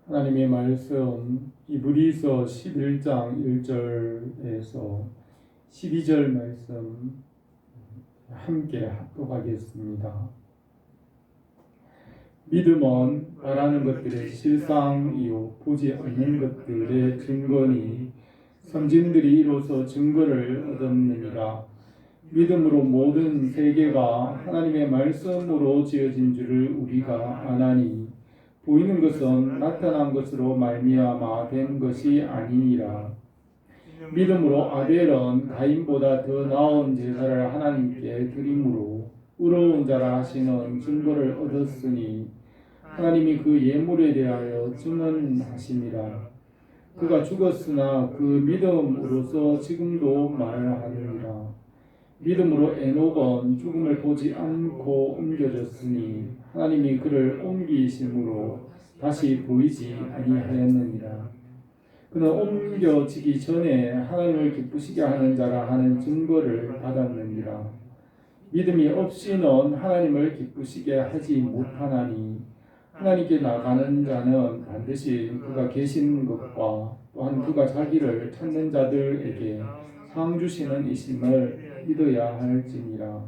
하나님의 말씀 이브리서 11장 1절에서 12절 말씀 함께 합독하겠습니다. 믿음은 바라는 것들의 실상이요 보지 않는 것들의 증거니 선진들이 이로써 증거를 얻었느니라. 믿음으로 모든 세계가 하나님의 말씀으로 지어진 줄을 우리가 아나니 보이는 것은 나타난 것으로 말미암아 된 것이 아니니라. 믿음으로 아벨은 가인보다 더 나은 제사를 하나님께 드림으로 의로운 자라 하시는 증거를 얻었으니 하나님이 그 예물에 대하여 증언하심이라. 그가 죽었으나 그 믿음으로서 지금도 말하느니라. 믿음으로 에녹은 죽음을 보지 않고 옮겨졌으니 하나님이 그를 옮기심으로 다시 보이지 아니하였느니라. 그는 옮겨지기 전에 하나님을 기쁘시게 하는 자라 하는 증거를 받았느니라. 믿음이 없이는 하나님을 기쁘시게 하지 못하나니 하나님께 나가는 자는 반드시 그가 계신 것과 또한 그가 자기를 찾는 자들에게 상 주시는 이심을 믿어야 할지니라.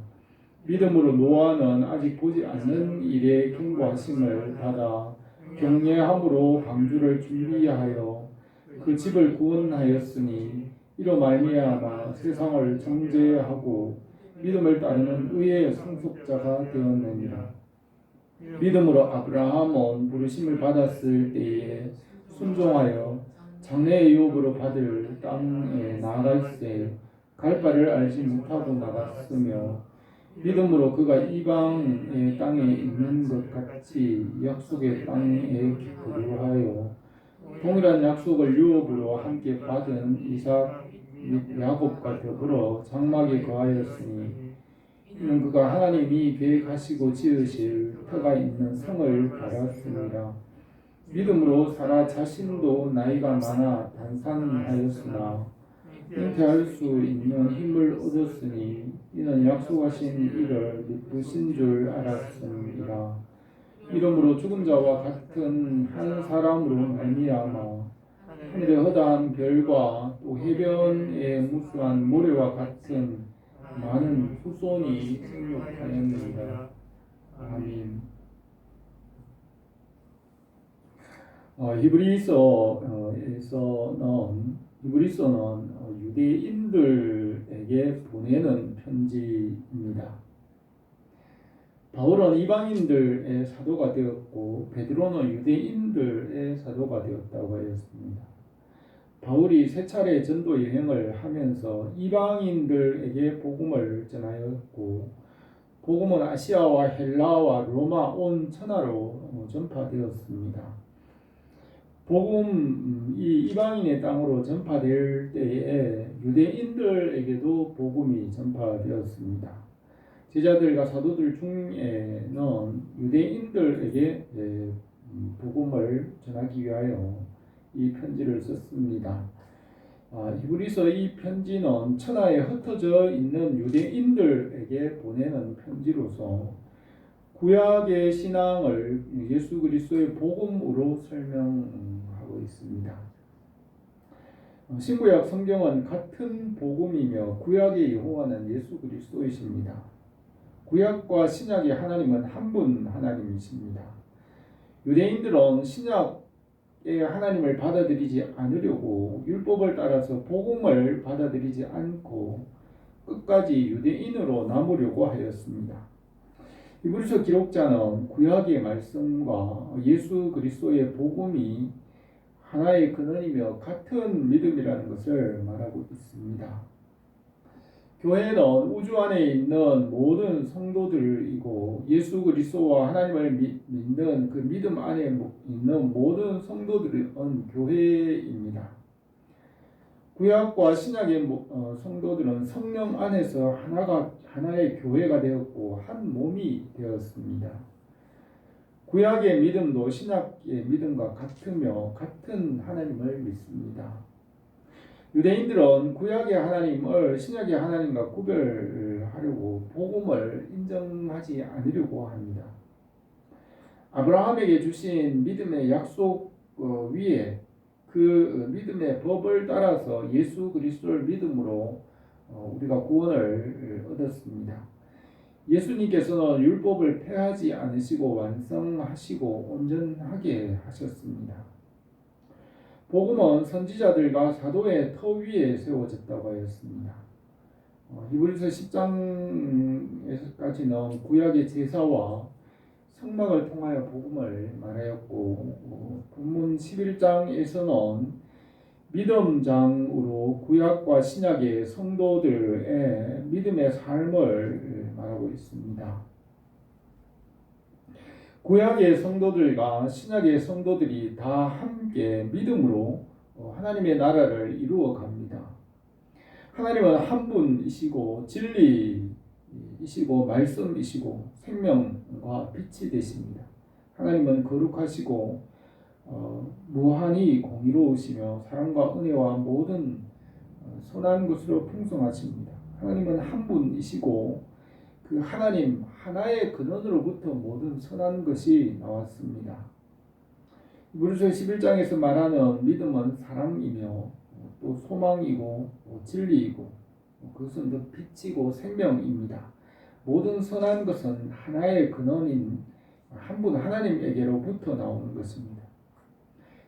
믿음으로 노아는 아직 보지 않는 일에 경고하심을 받아 경외함으로 방주를 준비하여 그 집을 구원하였으니 이로 말미암아 세상을 정죄하고 믿음을 따르는 의의 상속자가 되었느니라. 믿음으로 아브라함은 부르심을 받았을 때에 순종하여 장래의 유업으로 받을 땅에 나아갈새 갈 바를 알지 못하고 나갔으며 믿음으로 그가 이방의 땅에 있는 것 같이 약속의 땅에 거류하여 동일한 약속을 유업으로 함께 받은 이삭 및 야곱과 더불어 장막에 거하였으니 이는 그가 하나님이 계획하시고 지으실 터가 있는 성을 바랐습니다. 믿음으로 사라 자신도 나이가 많아 단산하였으나 잉태할 수 있는 힘을 얻었으니 이는 약속하신 이를 믿으신 줄 알았습니다. 이러므로 죽은 자와 같은 한 사람으로 말미암아 하늘의 허다한 별과 또 해변의 무수한 모래와 같은 많은 후손이 생육하였느니라. 아멘. 히브리서는 유대인들에게 보내는 편지입니다. 바울은 이방인들의 사도가 되었고 베드로는 유대인들의 사도가 되었다고 하였습니다. 바울이 세 차례 전도 여행을 하면서 이방인들에게 복음을 전하였고 복음은 아시아와 헬라와 로마 온 천하로 전파되었습니다. 복음이 이방인의 땅으로 전파될 때에 유대인들에게도 복음이 전파되었습니다. 제자들과 사도들 중에는 유대인들에게 복음을 전하기 위하여 이 편지를 썼습니다. 히브리서 이 편지는 천하에 흩어져 있는 유대인들에게 보내는 편지로서 구약의 신앙을 예수 그리스도의 복음으로 설명하고 있습니다. 신구약 성경은 같은 복음이며 구약의 여호와는 예수 그리스도이십니다. 구약과 신약의 하나님은 한 분 하나님이십니다. 유대인들은 신약의 하나님을 받아들이지 않으려고 율법을 따라서 복음을 받아들이지 않고 끝까지 유대인으로 남으려고 하였습니다. 히브리서 기록자는 구약의 말씀과 예수 그리스도의 복음이 하나의 근원이며 같은 믿음이라는 것을 말하고 있습니다. 교회는 우주 안에 있는 모든 성도들이고 예수 그리스도와 하나님을 믿는 그 믿음 안에 있는 모든 성도들은 교회입니다. 구약과 신약의 성도들은 성령 안에서 하나의 교회가 되었고 한 몸이 되었습니다. 구약의 믿음도 신약의 믿음과 같으며 같은 하나님을 믿습니다. 유대인들은 구약의 하나님을 신약의 하나님과 구별하려고 복음을 인정하지 않으려고 합니다. 아브라함에게 주신 믿음의 약속 위에 그 믿음의 법을 따라서 예수 그리스도를 믿음으로 우리가 구원을 얻었습니다. 예수님께서는 율법을 폐하지 않으시고 완성하시고 온전하게 하셨습니다. 복음은 선지자들과 사도의 터 위에 세워졌다고 하였습니다. 히브리서 10장에서까지는 구약의 제사와 성막을 통하여 복음을 말하였고, 본문 11장에서는 믿음장으로 구약과 신약의 성도들의 믿음의 삶을 말하고 있습니다. 구약의 성도들과 신약의 성도들이 다 함께 믿음으로 하나님의 나라를 이루어 갑니다. 하나님은 한 분이시고 진리이시고 말씀이시고 생명과 빛이 되십니다. 하나님은 거룩하시고 무한히 공의로우시며 사랑과 은혜와 모든 선한 것으로 풍성하십니다. 하나님은 한 분이시고 그 하나님 하나의 근원으로부터 모든 선한 것이 나왔습니다. 히브리서 11장에서 말하는 믿음은 사랑이며 또 소망이고 진리이고 그것은 또 빛이고 생명입니다. 모든 선한 것은 하나의 근원인 한 분 하나님에게로부터 나오는 것입니다.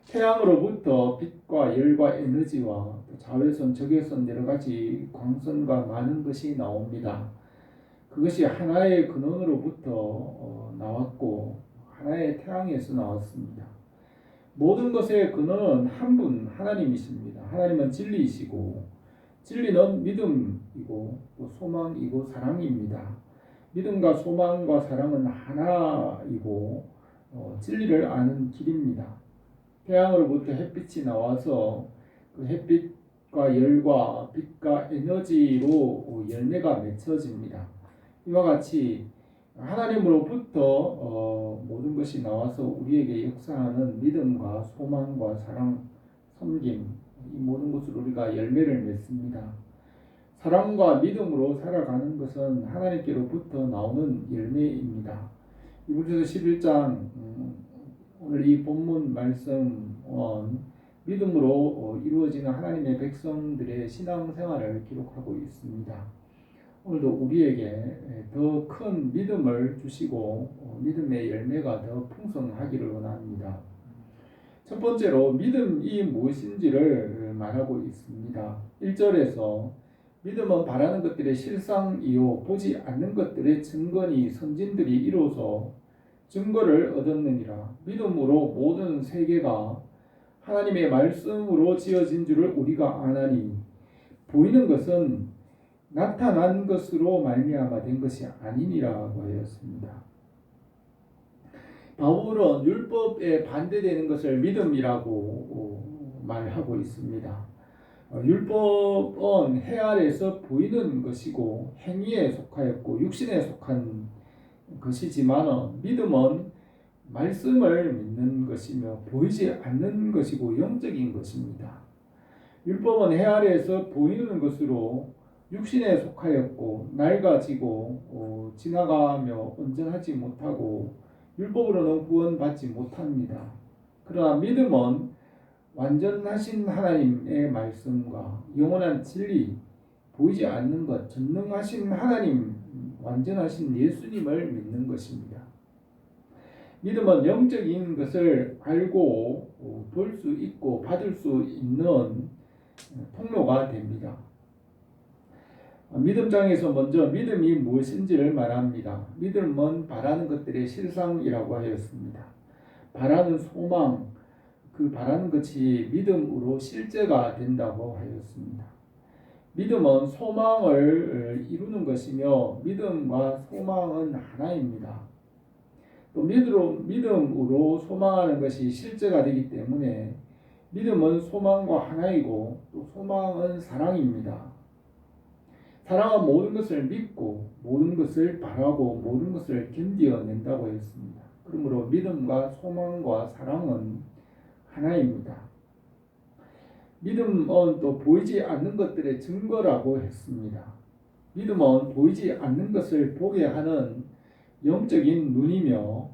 태양으로부터 빛과 열과 에너지와 자외선, 적외선 여러 가지 광선과 많은 것이 나옵니다. 그것이 하나의 근원으로부터 나왔고 하나의 태양에서 나왔습니다. 모든 것의 근원은 한 분 하나님이십니다. 하나님은 진리이시고 진리는 믿음이고 또 소망이고 사랑입니다. 믿음과 소망과 사랑은 하나이고 진리를 아는 길입니다. 태양으로부터 햇빛이 나와서 그 햇빛과 열과 빛과 에너지로 열매가 맺혀집니다. 이와 같이 하나님으로부터 모든 것이 나와서 우리에게 역사하는 믿음과 소망과 사랑, 섬김 이 모든 것으로 우리가 열매를 맺습니다. 사랑과 믿음으로 살아가는 것은 하나님께로부터 나오는 열매입니다. 히브리서 11장 오늘 이 본문 말씀은 믿음으로 이루어지는 하나님의 백성들의 신앙생활을 기록하고 있습니다. 오늘도 우리에게 더 큰 믿음을 주시고 믿음의 열매가 더 풍성하기를 원합니다. 첫 번째로 믿음이 무엇인지를 말하고 있습니다. 1절에서 믿음은 바라는 것들의 실상이요 보지 않는 것들의 증거니 선진들이 이로써 증거를 얻었느니라. 믿음으로 모든 세계가 하나님의 말씀으로 지어진 줄을 우리가 아나니 보이는 것은 나타난 것으로 말미암아 된 것이 아니니라고 하였습니다. 바울은 율법에 반대되는 것을 믿음이라고 말하고 있습니다. 율법은 해 아래서 보이는 것이고 행위에 속하였고 육신에 속한 것이지만 믿음은 말씀을 믿는 것이며 보이지 않는 것이고 영적인 것입니다. 율법은 해 아래에서 보이는 것으로 육신에 속하였고 낡아지고 지나가며 온전하지 못하고 율법으로는 구원받지 못합니다. 그러나 믿음은 완전하신 하나님의 말씀과 영원한 진리, 보이지 않는 것, 전능하신 하나님, 완전하신 예수님을 믿는 것입니다. 믿음은 영적인 것을 알고 볼 수 있고 받을 수 있는 통로가 됩니다. 믿음장에서 먼저 믿음이 무엇인지를 말합니다. 믿음은 바라는 것들의 실상이라고 하였습니다. 바라는 소망, 그 바라는 것이 믿음으로 실제가 된다고 하였습니다. 믿음은 소망을 이루는 것이며 믿음과 소망은 하나입니다. 또 믿음으로 소망하는 것이 실제가 되기 때문에 믿음은 소망과 하나이고 또 소망은 사랑입니다. 사랑은 모든 것을 믿고 모든 것을 바라고 모든 것을 견뎌낸다고 했습니다. 그러므로 믿음과 소망과 사랑은 하나입니다. 믿음은 또 보이지 않는 것들의 증거라고 했습니다. 믿음은 보이지 않는 것을 보게 하는 영적인 눈이며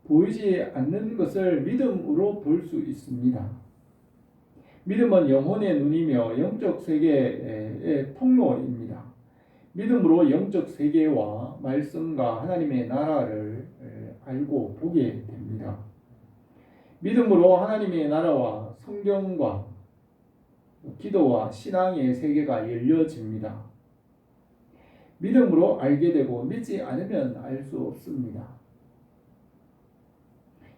보이지 않는 것을 믿음으로 볼 수 있습니다. 믿음은 영혼의 눈이며 영적 세계의 통로입니다. 믿음으로 영적 세계와 말씀과 하나님의 나라를 알고 보게 됩니다. 믿음으로 하나님의 나라와 성경과 기도와 신앙의 세계가 열려집니다. 믿음으로 알게 되고 믿지 않으면 알 수 없습니다.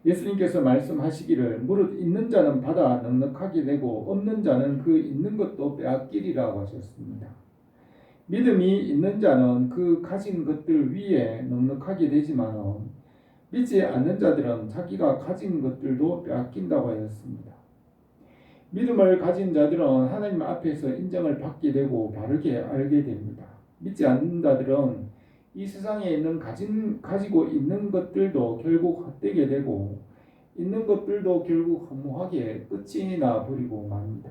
예수님께서 말씀하시기를 무릇 있는 자는 받아 넉넉하게 되고 없는 자는 그 있는 것도 빼앗기리라고 하셨습니다. 믿음이 있는 자는 그 가진 것들 위에 넉넉하게 되지만 믿지 않는 자들은 자기가 가진 것들도 빼앗긴다고 하였습니다. 믿음을 가진 자들은 하나님 앞에서 인정을 받게 되고 바르게 알게 됩니다. 믿지 않는 자들은 이 세상에 있는 가지고 있는 것들도 결국 헛되게 되고 있는 것들도 결국 허무하게 끝이 나 버리고 맙니다.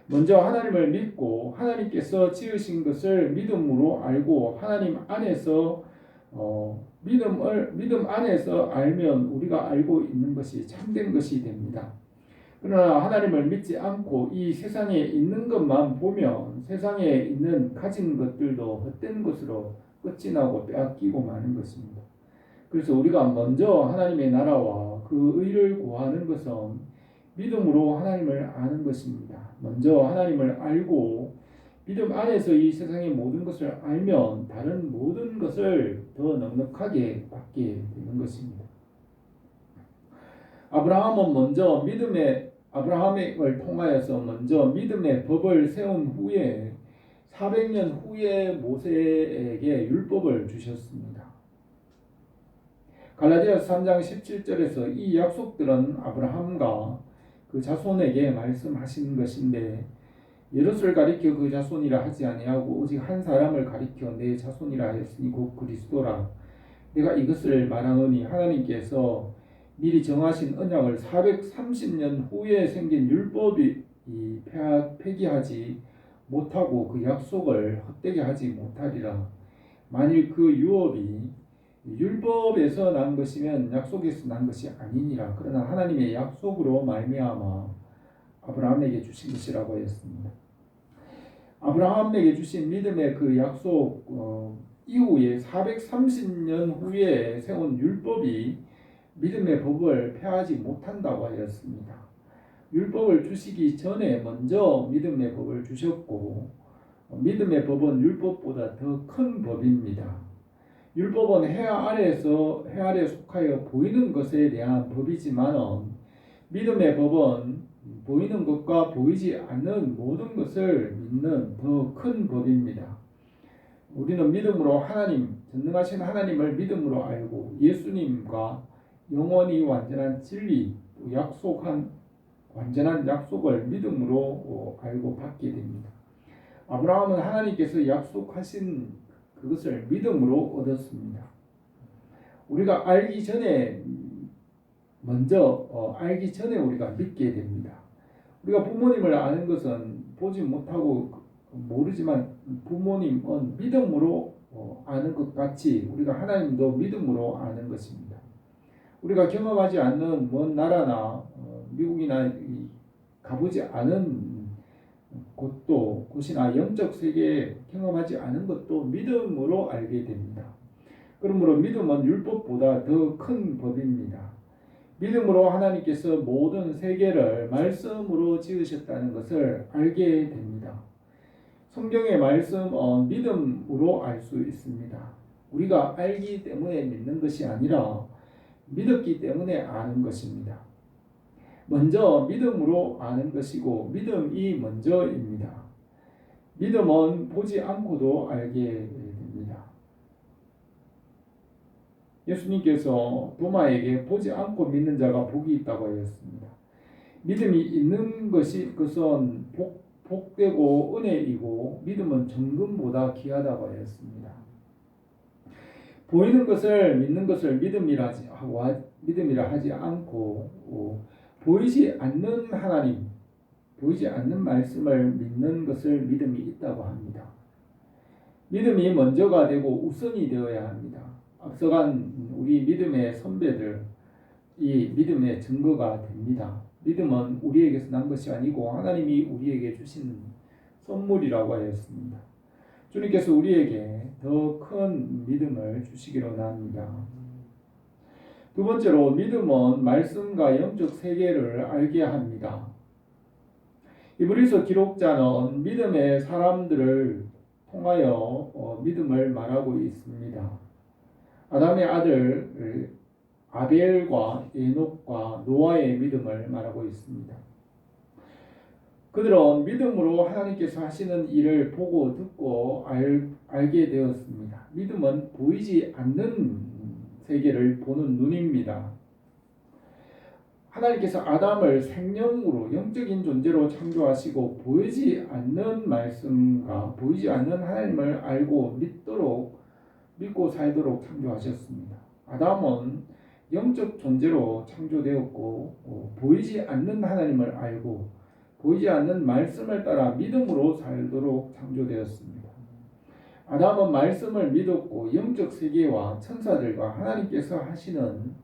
먼저 하나님을 믿고 하나님께서 지으신 것을 믿음으로 알고 하나님 안에서 믿음 안에서 알면 우리가 알고 있는 것이 참된 것이 됩니다. 그러나 하나님을 믿지 않고 이 세상에 있는 것만 보면 세상에 있는 가진 것들도 헛된 것으로 끝이 나고 빼앗기고 마는 것입니다. 그래서 우리가 먼저 하나님의 나라와 그 의를 구하는 것은 믿음으로 하나님을 아는 것입니다. 먼저 하나님을 알고 믿음 안에서 이 세상의 모든 것을 알면 다른 모든 것을 더 넉넉하게 받게 되는 것입니다. 아브라함을 통하여서 먼저 믿음의 법을 세운 후에 400년 후에 모세에게 율법을 주셨습니다. 갈라디아서 3장 17절에서 이 약속들은 아브라함과 그 자손에게 말씀하신 것인데 여럿을 가리켜 그 자손이라 하지 아니하고 오직 한 사람을 가리켜 내 자손이라 하였으니 곧 그리스도라. 내가 이것을 말하노니 하나님께서 미리 정하신 언약을 430년 후에 생긴 율법이 폐기하지 못하고 그 약속을 헛되게 하지 못하리라. 만일 그 유업이 율법에서 난 것이면 약속에서 난 것이 아니니라. 그러나 하나님의 약속으로 말미암아 아브라함에게 주신 것이라고 했습니다. 아브라함에게 주신 믿음의 그 약속 이후에 430년 후에 세운 율법이 믿음의 법을 폐하지 못한다고 하였습니다. 율법을 주시기 전에 먼저 믿음의 법을 주셨고 믿음의 법은 율법보다 더 큰 법입니다. 율법은 해 아래에 속하여 보이는 것에 대한 법이지만 믿음의 법은 보이는 것과 보이지 않는 모든 것을 믿는 더 큰 법입니다. 우리는 믿음으로 전능하신 하나님을 믿음으로 알고 예수님과 영원히 완전한 진리, 완전한 약속을 믿음으로 알고 받게 됩니다. 아브라함은 하나님께서 약속하신 그것을 믿음으로 얻었습니다. 우리가 알기 전에 우리가 믿게 됩니다. 우리가 부모님을 아는 것은 보지 못하고 모르지만 부모님은 믿음으로 아는 것 같이 우리가 하나님도 믿음으로 아는 것입니다. 우리가 경험하지 않는 먼 나라나 미국이나 가보지 않은 곳이나 영적 세계에 경험하지 않은 것도 믿음으로 알게 됩니다. 그러므로 믿음은 율법보다 더 큰 법입니다. 믿음으로 하나님께서 모든 세계를 말씀으로 지으셨다는 것을 알게 됩니다. 성경의 말씀은 믿음으로 알 수 있습니다. 우리가 알기 때문에 믿는 것이 아니라 믿었기 때문에 아는 것입니다. 먼저 믿음으로 아는 것이고 믿음이 먼저입니다. 믿음은 보지 않고도 알게 됩니다. 예수님께서 도마에게 보지 않고 믿는 자가 복이 있다고 하였습니다. 믿음이 있는 그것은 복되고 은혜이고 믿음은 정금보다 귀하다고 하였습니다. 보이는 것을 믿는 것을 믿음이라 하지 않고 보이지 않는 하나님, 보이지 않는 말씀을 믿는 것을 믿음이 있다고 합니다. 믿음이 먼저가 되고 우선이 되어야 합니다. 앞서간 우리 믿음의 선배들, 이 믿음의 증거가 됩니다. 믿음은 우리에게서 난 것이 아니고 하나님이 우리에게 주신 선물이라고 하였습니다. 주님께서 우리에게 더 큰 믿음을 주시기로 원합니다. 두 번째로 믿음은 말씀과 영적 세계를 알게 합니다. 이브리서 기록자는 믿음의 사람들을 통하여 믿음을 말하고 있습니다. 아담의 아들 아벨과 에녹과 노아의 믿음을 말하고 있습니다. 그들은 믿음으로 하나님께서 하시는 일을 보고 듣고 알게 되었습니다. 믿음은 보이지 않는 세계를 보는 눈입니다. 하나님께서 아담을 생명으로 영적인 존재로 창조하시고 보이지 않는 말씀과 보이지 않는 하나님을 알고 믿고 살도록 창조하셨습니다. 아담은 영적 존재로 창조되었고 보이지 않는 하나님을 알고 보이지 않는 말씀을 따라 믿음으로 살도록 창조되었습니다. 아담은 말씀을 믿었고 영적 세계와 천사들과 하나님께서 하시는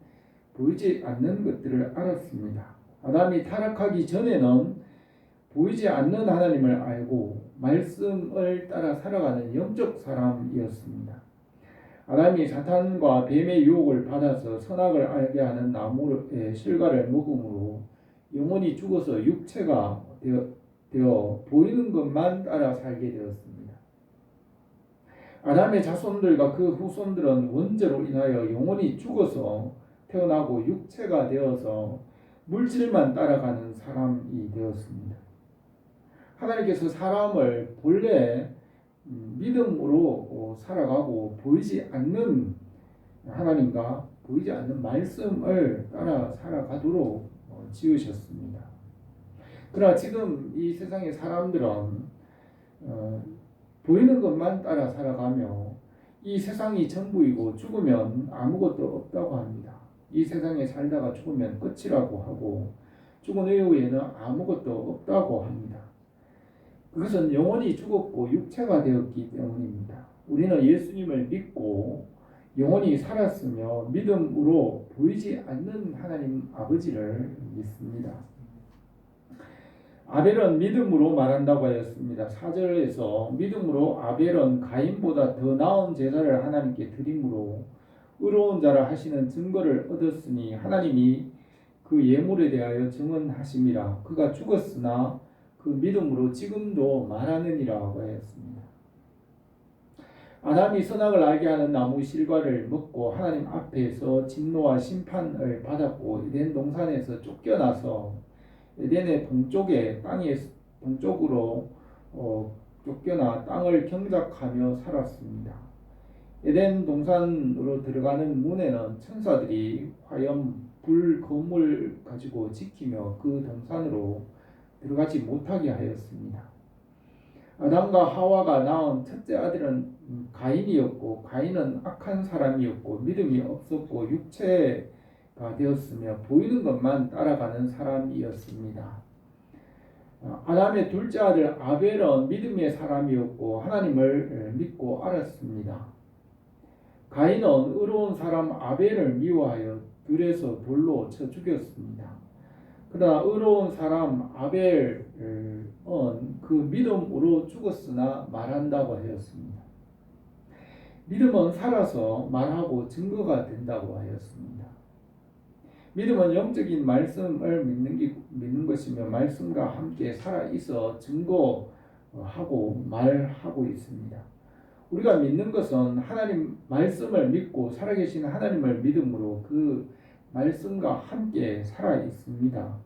보이지 않는 것들을 알았습니다. 아담이 타락하기 전에는 보이지 않는 하나님을 알고 말씀을 따라 살아가는 영적 사람이었습니다. 아담이 사탄과 뱀의 유혹을 받아서 선악을 알게 하는 나무의 실과를 먹음으로 영혼이 죽어서 육체가 되어 보이는 것만 따라 살게 되었습니다. 아담의 자손들과 그 후손들은 원죄로 인하여 영혼이 죽어서 태어나고 육체가 되어서 물질만 따라가는 사람이 되었습니다. 하나님께서 사람을 본래 믿음으로 살아가고 보이지 않는 하나님과 보이지 않는 말씀을 따라 살아가도록 지으셨습니다. 그러나 지금 이 세상의 사람들은 보이는 것만 따라 살아가며 이 세상이 전부이고 죽으면 아무것도 없다고 합니다. 이 세상에 살다가 죽으면 끝이라고 하고 죽은 이후에는 아무것도 없다고 합니다. 그것은 영혼이 죽었고 육체가 되었기 때문입니다. 우리는 예수님을 믿고 영혼이 살았으며 믿음으로 보이지 않는 하나님 아버지를 믿습니다. 아벨은 믿음으로 말한다고 하였습니다. 4절에서 믿음으로 아벨은 가인보다 더 나은 제사를 하나님께 드림으로 의로운 자라 하시는 증거를 얻었으니 하나님이 그 예물에 대하여 증언하심이라. 그가 죽었으나 그 믿음으로 지금도 말하느니라고 하였습니다. 아담이 선악을 알게 하는 나무 실과를 먹고 하나님 앞에서 진노와 심판을 받았고 에덴 동산에서 쫓겨나서 에덴의 동쪽으로 쫓겨나 땅을 경작하며 살았습니다. 에덴 동산으로 들어가는 문에는 천사들이 화염, 불, 검을 가지고 지키며 그 동산으로 들어가지 못하게 하였습니다. 아담과 하와가 낳은 첫째 아들은 가인이었고 가인은 악한 사람이었고 믿음이 없었고 육체가 되었으며 보이는 것만 따라가는 사람이었습니다. 아담의 둘째 아들 아벨은 믿음의 사람이었고 하나님을 믿고 알았습니다. 가인은 의로운 사람 아벨을 미워하여 들에서 돌로 쳐 죽였습니다. 그러나 의로운 사람 아벨은 그 믿음으로 죽었으나 말한다고 하였습니다. 믿음은 살아서 말하고 증거가 된다고 하였습니다. 믿음은 영적인 말씀을 믿는 것이며 말씀과 함께 살아있어 증거하고 말하고 있습니다. 우리가 믿는 것은 하나님 말씀을 믿고 살아계신 하나님을 믿음으로 그 말씀과 함께 살아있습니다.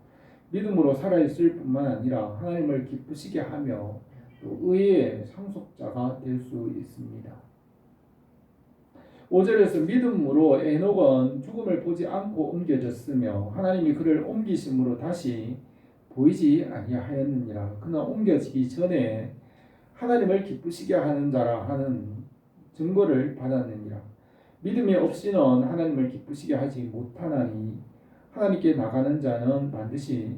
믿음으로 살아있을 뿐만 아니라 하나님을 기쁘시게 하며 또 의의 상속자가 될 수 있습니다. 5절에서 믿음으로 에녹은 죽음을 보지 않고 옮겨졌으며 하나님이 그를 옮기심으로 다시 보이지 아니하였느니라. 그러나 옮겨지기 전에 하나님을 기쁘시게 하는 자라 하는 증거를 받았느니라. 믿음이 없이는 하나님을 기쁘시게 하지 못하나니 하나님께 나가는 자는 반드시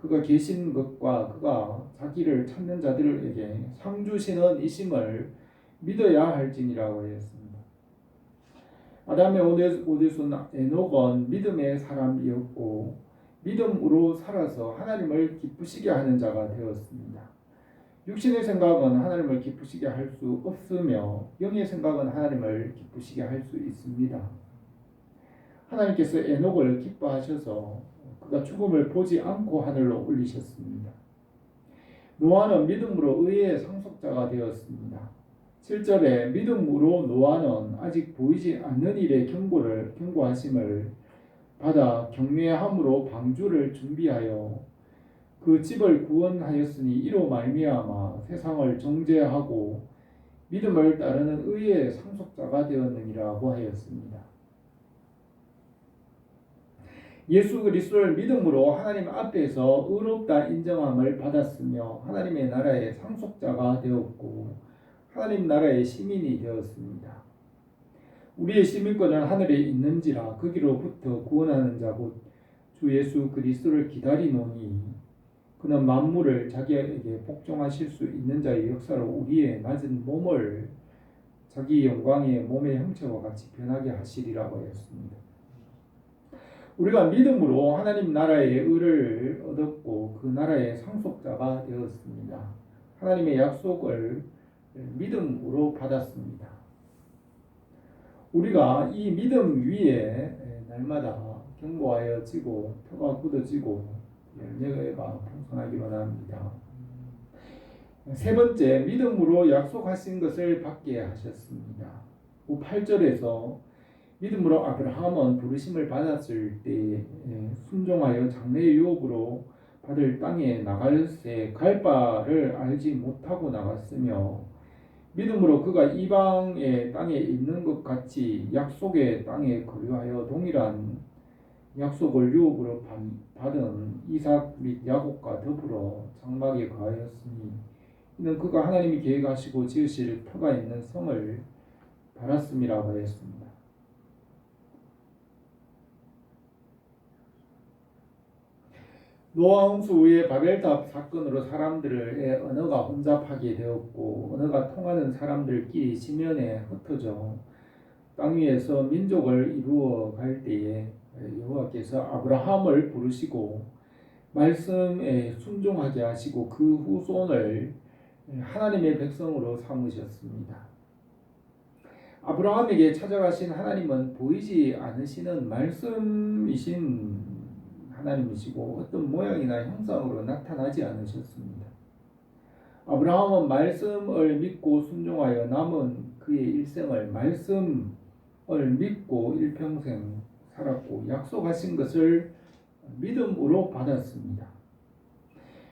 그가 계신 것과 그가 자기를 찾는 자들에게 상 주시는 이심을 믿어야 할지니라고 했습니다. 아담의 오대손 에녹은 믿음의 사람이었고 믿음으로 살아서 하나님을 기쁘시게 하는 자가 되었습니다. 육신의 생각은 하나님을 기쁘시게 할 수 없으며 영의 생각은 하나님을 기쁘시게 할 수 있습니다. 하나님께서 에녹을 기뻐하셔서 그가 죽음을 보지 않고 하늘로 올리셨습니다. 노아는 믿음으로 의의 상속자가 되었습니다. 7절에 믿음으로 노아는 아직 보이지 않는 일의 경고하심을 받아 경외함으로 방주를 준비하여 그 집을 구원하였으니 이로 말미암아 세상을 정죄하고 믿음을 따르는 의의 상속자가 되었느니라고 하였습니다. 예수 그리스도를 믿음으로 하나님 앞에서 의롭다 인정함을 받았으며 하나님의 나라의 상속자가 되었고 하나님 나라의 시민이 되었습니다. 우리의 시민권은 하늘에 있는지라 거기로부터 구원하는 자 곧 주 예수 그리스도를 기다리노니 그는 만물을 자기에게 복종하실 수 있는 자의 역사로 우리의 낮은 몸을 자기 영광의 몸의 형체와 같이 변하게 하시리라고 하였습니다. 우리가 믿음으로 하나님 나라의 의를 얻었고 그 나라의 상속자가 되었습니다. 하나님의 약속을 믿음으로 받았습니다. 우리가 이 믿음 위에 날마다 견고하여지고 표가 굳어지고 열매가 풍성하기로 합니다. 세 번째, 믿음으로 약속하신 것을 받게 하셨습니다. 8절에서 믿음으로 아브라함은 부르심을 받았을 때 순종하여 장래의 유업으로 받을 땅에 나갈새 갈 바를 알지 못하고 나갔으며 믿음으로 그가 이방의 땅에 있는 것 같이 약속의 땅에 거류하여 동일한 약속을 유업으로 받은 이삭 및 야곱과 더불어 장막에 거하였으니 이는 그가 하나님이 계획하시고 지으실 터가 있는 성을 바랐음이라고 하였습니다. 노아 홍수 후에 바벨탑 사건으로 사람들의 언어가 혼잡하게 되었고 언어가 통하는 사람들끼리 지면에 흩어져 땅 위에서 민족을 이루어 갈 때에 여호와께서 아브라함을 부르시고 말씀에 순종하게 하시고 그 후손을 하나님의 백성으로 삼으셨습니다. 아브라함에게 찾아가신 하나님은 보이지 않으시는 말씀이신 하나님이시고 어떤 모양이나 형상으로 나타나지 않으셨습니다. 아브라함은 말씀을 믿고 순종하여 남은 그의 일생을 말씀을 믿고 일평생 살았고 약속하신 것을 믿음으로 받았습니다.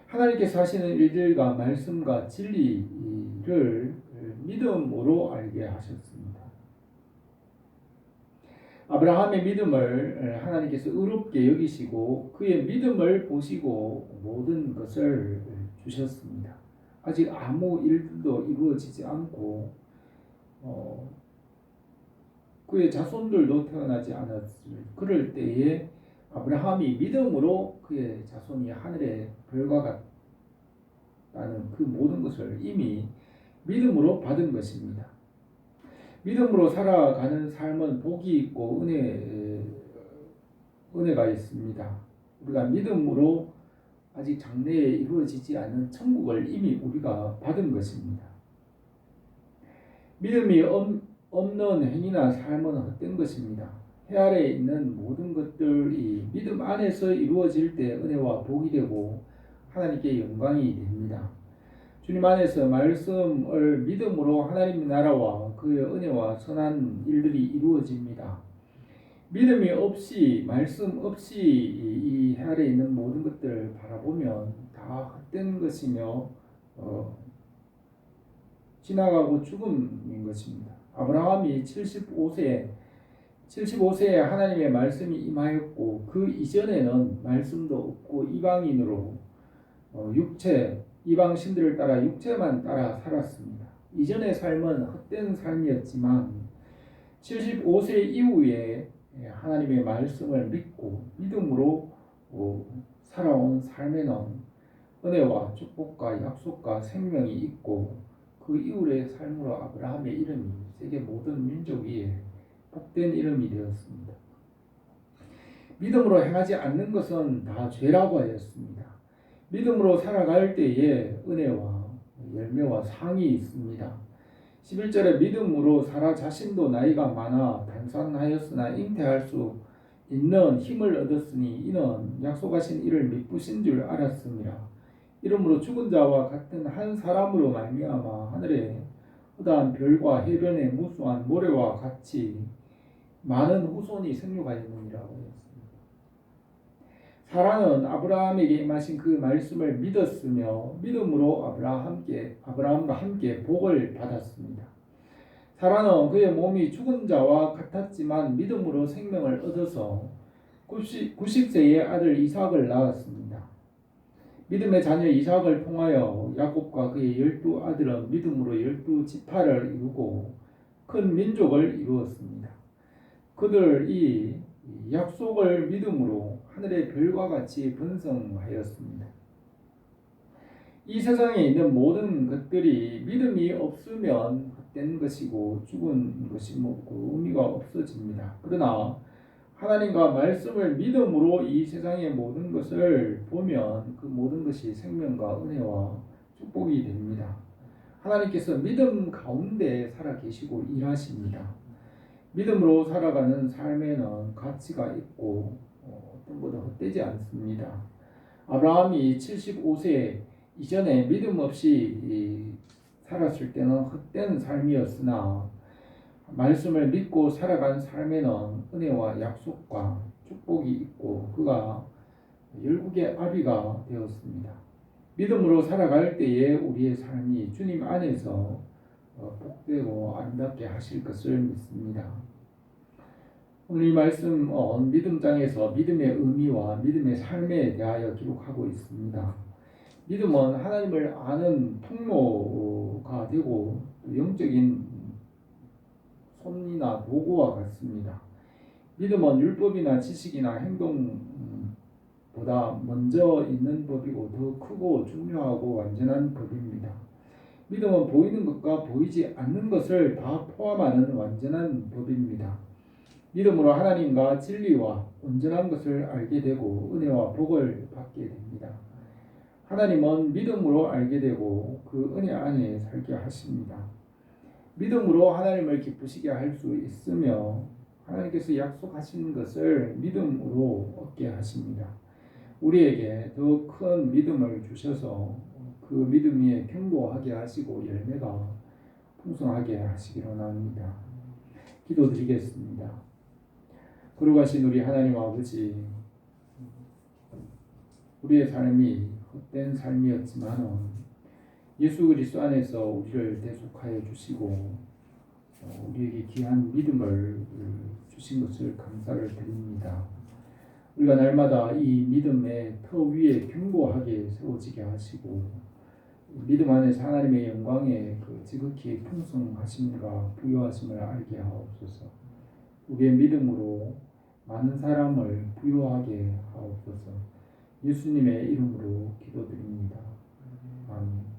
하나님께서 하시는 일들과 말씀과 진리를 믿음으로 알게 하셨습니다. 아브라함의 믿음을 하나님께서 의롭게 여기시고 그의 믿음을 보시고 모든 것을 주셨습니다. 아직 아무 일도 이루어지지 않고 그의 자손들도 태어나지 않았을 그럴 때에 아브라함이 믿음으로 그의 자손이 하늘의 별과 같다는 그 모든 것을 이미 믿음으로 받은 것입니다. 믿음으로 살아가는 삶은 복이 있고 은혜가 있습니다. 우리가 믿음으로 아직 장래에 이루어지지 않은 천국을 이미 우리가 받은 것입니다. 믿음이 없는 행위나 삶은 헛된 것입니다. 해 아래에 있는 모든 것들이 믿음 안에서 이루어질 때 은혜와 복이 되고 하나님께 영광이 됩니다. 주님 안에서 말씀을 믿음으로 하나님의 나라와 그의 은혜와 선한 일들이 이루어집니다. 믿음이 없이 말씀 없이 이 해 아래에 있는 모든 것들을 바라보면 다 헛된 것이며 지나가고 죽음인 것입니다. 아브라함이 75세에 하나님의 말씀이 임하였고 그 이전에는 말씀도 없고 이방인으로 이방 신들을 따라 육체만 따라 살았습니다. 이전의 삶은 헛된 삶이었지만 75세 이후에 하나님의 말씀을 믿고 믿음으로 살아온 삶에는 은혜와 축복과 약속과 생명이 있고 그 이후의 삶으로 아브라함의 이름이 세계 모든 민족 위에 복된 이름이 되었습니다. 믿음으로 행하지 않는 것은 다 죄라고 하였습니다. 믿음으로 살아갈 때에 은혜와 열매와 상이 있습니다. 11절에 믿음으로 사라 자신도 나이가 많아 단산하였으나 잉태할 수 있는 힘을 얻었으니 이는 약속하신 이를 미쁘신 줄 알았습니다. 이러므로 죽은 자와 같은 한 사람으로 말미암아 하늘에 허다한 별과 해변의 무수한 모래와 같이 많은 후손이 생육하였느니라 하였습니다. 사라는 아브라함에게 임하신 그 말씀을 믿었으며 믿음으로 아브라함과 함께 복을 받았습니다. 사라는 그의 몸이 죽은 자와 같았지만 믿음으로 생명을 얻어서 90세의 아들 이삭을 낳았습니다. 믿음의 자녀 이삭을 통하여 야곱과 그의 12아들은 믿음으로 12지파를 이루고 큰 민족을 이루었습니다. 그들이 약속을 믿음으로 하늘의 별과 같이 번성하였습니다. 이 세상에 있는 모든 것들이 믿음이 없으면 헛된 것이고 죽은 것이 뭐 의미가 없어집니다. 그러나 하나님과 말씀을 믿음으로 이 세상의 모든 것을 보면 그 모든 것이 생명과 은혜와 축복이 됩니다. 하나님께서 믿음 가운데 살아계시고 일하십니다. 믿음으로 살아가는 삶에는 가치가 있고 어떤 것도 헛되지 않습니다. 아브라함이 75세 이전에 믿음 없이 살았을 때는 헛된 삶이었으나 말씀을 믿고 살아간 삶에는 은혜와 약속과 축복이 있고 그가 열국의 아비가 되었습니다. 믿음으로 살아갈 때에 우리의 삶이 주님 안에서 복되고 아름답게 하실 것을 믿습니다. 오늘 이 말씀 믿음장에서 믿음의 의미와 믿음의 삶에 대하여 기록하고 있습니다. 믿음은 하나님을 아는 통로가 되고 영적인 솜이나 도구와 같습니다. 믿음은 율법이나 지식이나 행동보다 먼저 있는 법이고 더 크고 중요하고 완전한 법입니다. 믿음은 보이는 것과 보이지 않는 것을 다 포함하는 완전한 법입니다. 믿음으로 하나님과 진리와 온전한 것을 알게 되고 은혜와 복을 받게 됩니다. 하나님은 믿음으로 알게 되고 그 은혜 안에 살게 하십니다. 믿음으로 하나님을 기쁘시게 할 수 있으며 하나님께서 약속하신 것을 믿음으로 얻게 하십니다. 우리에게 더 큰 믿음을 주셔서 그 믿음 위에 견고하게 하시고 열매가 풍성하게 하시기를 원합니다. 기도드리겠습니다. 거룩하신 우리 하나님 아버지, 우리의 삶이 헛된 삶이었지만 예수 그리스도 안에서 우리를 대속하여 주시고 우리에게 귀한 믿음을 주신 것을 감사를 드립니다. 우리가 날마다 이 믿음의 터 위에 견고하게 세워지게 하시고 믿음 안에서 하나님의 영광의 그 지극히 풍성하심과 부유하심을 알게 하옵소서. 우리의 믿음으로 많은 사람을 부유하게 하옵소서. 예수님의 이름으로 기도드립니다. 아멘.